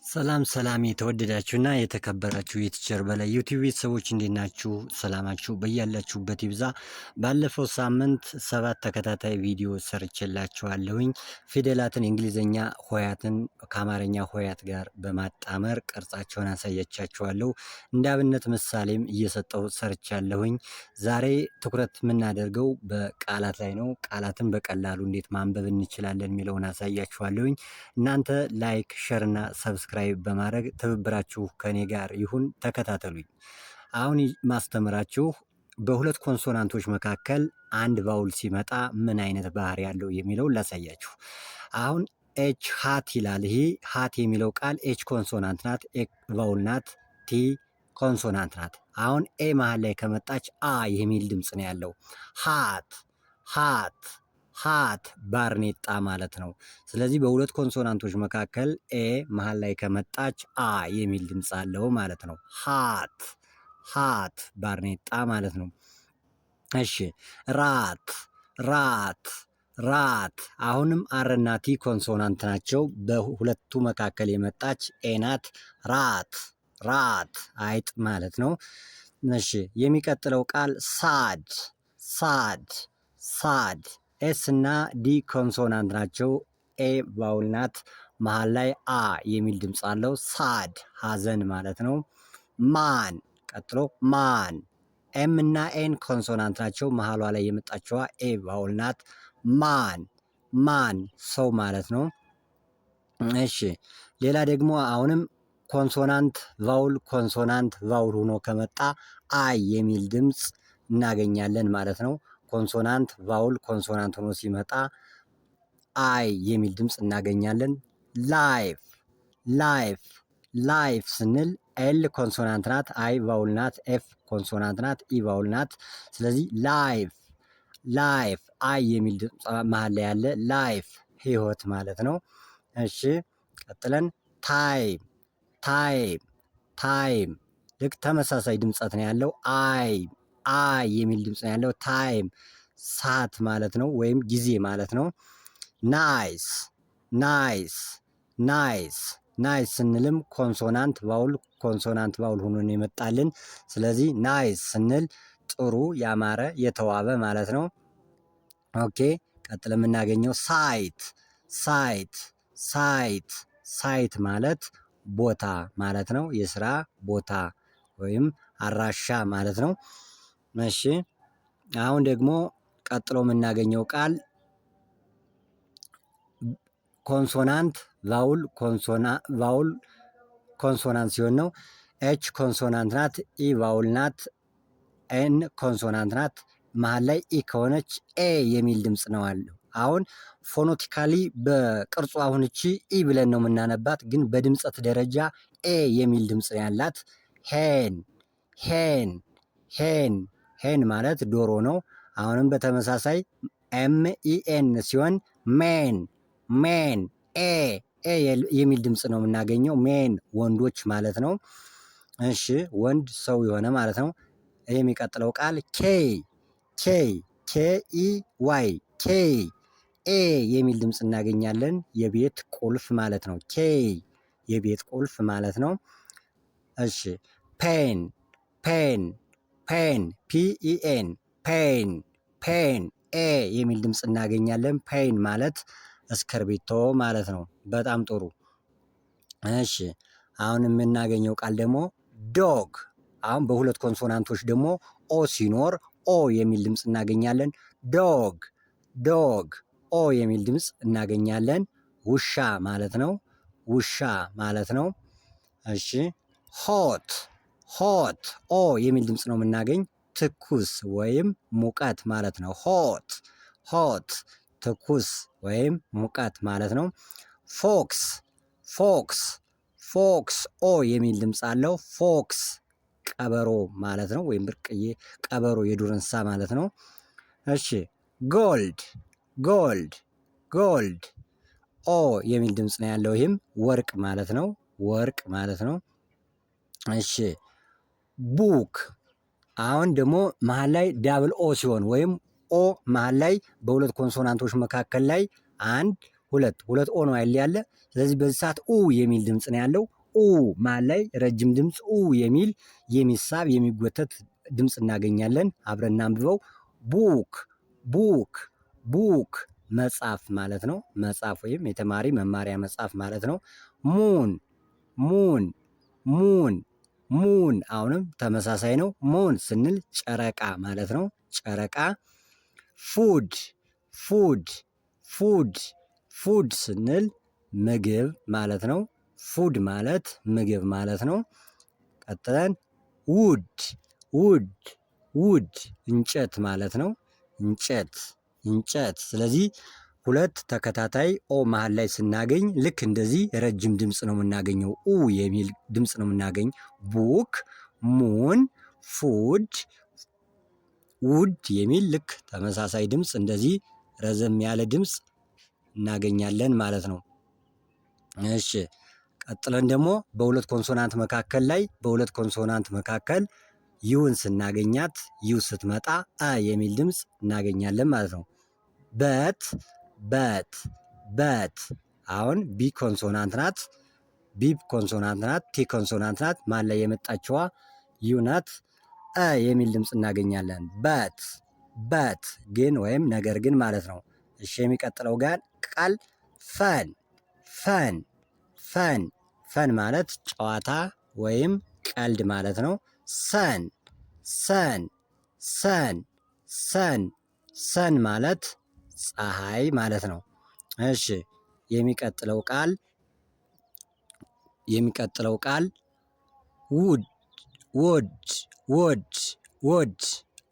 ሰላም ሰላም የተወደዳችሁና የተከበራችሁ የቲቸር በላይ ዩቲዩብ ቤተሰቦች እንዴት ናችሁ? ሰላማችሁ በያላችሁበት ይብዛ። ባለፈው ሳምንት 7 ተከታታይ ቪዲዮ ሰርቼላችኋለሁኝ። ፊደላትን የእንግሊዝኛ ሆያትን ከአማርኛ ሆያት ጋር በማጣመር ቅርጻቸውን አሳያቻችኋለሁ። እንደ አብነት ምሳሌም እየሰጠው ሰርቻለሁኝ። ዛሬ ትኩረት የምናደርገው በቃላት ላይ ነው። ቃላትን በቀላሉ እንዴት ማንበብ እንችላለን የሚለውን አሳያችኋለሁኝ። እናንተ ላይክ፣ ሸር እና ሰብስክራይብ በማድረግ ትብብራችሁ ከኔ ጋር ይሁን። ተከታተሉኝ። አሁን ማስተምራችሁ በሁለት ኮንሶናንቶች መካከል አንድ ቫውል ሲመጣ ምን አይነት ባህሪ ያለው የሚለውን ላሳያችሁ። አሁን ኤች ሃት ይላል። ይሄ ሃት የሚለው ቃል ኤች ኮንሶናንት ናት፣ ኤ ቫውል ናት፣ ቲ ኮንሶናንት ናት። አሁን ኤ መሀል ላይ ከመጣች አ የሚል ድምፅ ነው ያለው። ሃት ሃት ሃት ባርኔጣ ማለት ነው። ስለዚህ በሁለት ኮንሶናንቶች መካከል ኤ መሀል ላይ ከመጣች አ የሚል ድምፅ አለው ማለት ነው። ሃት ሃት ባርኔጣ ማለት ነው። እሺ ራት ራት ራት አሁንም አርና ቲ ኮንሶናንት ናቸው። በሁለቱ መካከል የመጣች ኤ ናት። ራት ራት አይጥ ማለት ነው። እሺ የሚቀጥለው ቃል ሳድ ሳድ ሳድ ኤስ እና ዲ ኮንሶናንት ናቸው። ኤ ቫውል ናት። መሀል ላይ አ የሚል ድምፅ አለው። ሳድ ሀዘን ማለት ነው። ማን ቀጥሎ ማን ኤም እና ኤን ኮንሶናንት ናቸው። መሀሏ ላይ የመጣችዋ ኤ ቫውል ናት። ማን ማን ሰው ማለት ነው። እሺ ሌላ ደግሞ አሁንም ኮንሶናንት ቫውል ሆኖ ከመጣ አይ የሚል ድምፅ እናገኛለን ማለት ነው። ኮንሶናንት ቫውል ኮንሶናንት ሆኖ ሲመጣ አይ የሚል ድምፅ እናገኛለን። ላይፍ ላይፍ ላይፍ ስንል ኤል ኮንሶናንት ናት፣ አይ ቫውል ናት፣ ኤፍ ኮንሶናንት ናት፣ ኢ ቫውል ናት። ስለዚህ ላይፍ ላይፍ አይ የሚል ድምፅ መሀል ላይ ያለ ላይፍ ህይወት ማለት ነው። እሺ ቀጥለን ታይም ታይም ታይም ልክ ተመሳሳይ ድምፀት ነው ያለው። አይ የሚል ድምፅ ነው ያለው። ታይም ሰዓት ማለት ነው፣ ወይም ጊዜ ማለት ነው። ናይስ ናይስ ናይስ ናይስ ስንልም ኮንሶናንት ቫውል ሆኖ ነው የመጣልን። ስለዚህ ናይስ ስንል ጥሩ፣ ያማረ፣ የተዋበ ማለት ነው። ኦኬ ቀጥለ የምናገኘው ሳይት ሳይት ሳይት ሳይት ማለት ቦታ ማለት ነው። የስራ ቦታ ወይም አድራሻ ማለት ነው። እሺ አሁን ደግሞ ቀጥሎ የምናገኘው ቃል ኮንሶናንት ቫውል ኮንሶናንት ሲሆን ነው። ኤች ኮንሶናንት ናት፣ ኢ ቫውል ናት፣ ኤን ኮንሶናንት ናት። መሀል ላይ ኢ ከሆነች ኤ የሚል ድምፅ ነው አለው። አሁን ፎኖቲካሊ በቅርጹ አሁን እቺ ኢ ብለን ነው የምናነባት፣ ግን በድምፀት ደረጃ ኤ የሚል ድምፅ ያላት። ሄን ሄን ሄን ሄን ማለት ዶሮ ነው። አሁንም በተመሳሳይ ኤምኢኤን ሲሆን ሜን ሜን ኤ የሚል ድምፅ ነው የምናገኘው። ሜን ወንዶች ማለት ነው። እሺ ወንድ ሰው የሆነ ማለት ነው። የሚቀጥለው ቃል ኬይ ኬይ ኬኢ ዋይ ኬይ ኤ የሚል ድምፅ እናገኛለን። የቤት ቁልፍ ማለት ነው። ኬይ የቤት ቁልፍ ማለት ነው። እሺ ፔን ፔን ፔን ፒኢኤን ፔን ፔን ኤ የሚል ድምፅ እናገኛለን። ፔን ማለት እስክርቢቶ ማለት ነው። በጣም ጥሩ። እሺ አሁን የምናገኘው ቃል ደግሞ ዶግ። አሁን በሁለት ኮንሶናንቶች ደግሞ ኦ ሲኖር ኦ የሚል ድምፅ እናገኛለን። ዶግ ዶግ ኦ የሚል ድምፅ እናገኛለን። ውሻ ማለት ነው። ውሻ ማለት ነው። እሺ ሆት ሆት ኦ የሚል ድምፅ ነው የምናገኝ። ትኩስ ወይም ሙቀት ማለት ነው። ሆት ሆት ትኩስ ወይም ሙቀት ማለት ነው። ፎክስ ፎክስ ፎክስ ኦ የሚል ድምፅ አለው። ፎክስ ቀበሮ ማለት ነው፣ ወይም ብርቅዬ ቀበሮ የዱር እንስሳ ማለት ነው። እሺ ጎልድ ጎልድ ጎልድ ኦ የሚል ድምፅ ነው ያለው። ይህም ወርቅ ማለት ነው። ወርቅ ማለት ነው። እሺ ቡክ አሁን ደግሞ መሀል ላይ ዳብል ኦ ሲሆን ወይም ኦ መሀል ላይ በሁለት ኮንሶናንቶች መካከል ላይ ሁለት ኦ ነው ያለ። ስለዚህ በዚህ ሰዓት ኡ የሚል ድምፅ ነው ያለው። ኡ መሃል ላይ ረጅም ድምፅ ኡ የሚል የሚሳብ የሚጎተት ድምፅ እናገኛለን። አብረን እናንብበው። ቡክ ቡክ ቡክ መጽሐፍ ማለት ነው። መጽሐፍ ወይም የተማሪ መማሪያ መጽሐፍ ማለት ነው። ሙን ሙን ሙን ሙን አሁንም ተመሳሳይ ነው። ሙን ስንል ጨረቃ ማለት ነው። ጨረቃ። ፉድ ፉድ ፉድ ፉድ ስንል ምግብ ማለት ነው። ፉድ ማለት ምግብ ማለት ነው። ቀጥለን ውድ ውድ ውድ እንጨት ማለት ነው። እንጨት እንጨት። ስለዚህ ሁለት ተከታታይ ኦ መሃል ላይ ስናገኝ ልክ እንደዚህ ረጅም ድምፅ ነው የምናገኘው። ኡ የሚል ድምፅ ነው የምናገኝ። ቡክ፣ ሙን፣ ፉድ፣ ውድ የሚል ልክ ተመሳሳይ ድምፅ እንደዚህ ረዘም ያለ ድምፅ እናገኛለን ማለት ነው። እሺ ቀጥለን ደግሞ በሁለት ኮንሶናንት መካከል ላይ በሁለት ኮንሶናንት መካከል ዩን ስናገኛት ዩ ስትመጣ አ የሚል ድምፅ እናገኛለን ማለት ነው። በት በት በት አሁን ቢ ኮንሶናንት ናት። ቢ ኮንሶናንት ናት። ቲ ኮንሶናንት ናት። ማን ላይ የመጣችዋ ዩ ናት። አ የሚል ድምፅ እናገኛለን። በት በት ግን ወይም ነገር ግን ማለት ነው። እሺ የሚቀጥለው ጋር ቃል ፈን ፈን ፈን ፈን ማለት ጨዋታ ወይም ቀልድ ማለት ነው። ሰን ሰን ሰን ሰን ሰን ማለት ፀሐይ ማለት ነው። እሺ የሚቀጥለው ቃል ውድ ውድ ውድ ውድ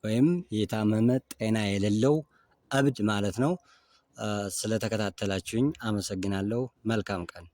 ወይም የታመመ ጤና የሌለው እብድ ማለት ነው። ስለተከታተላችሁኝ አመሰግናለሁ። መልካም ቀን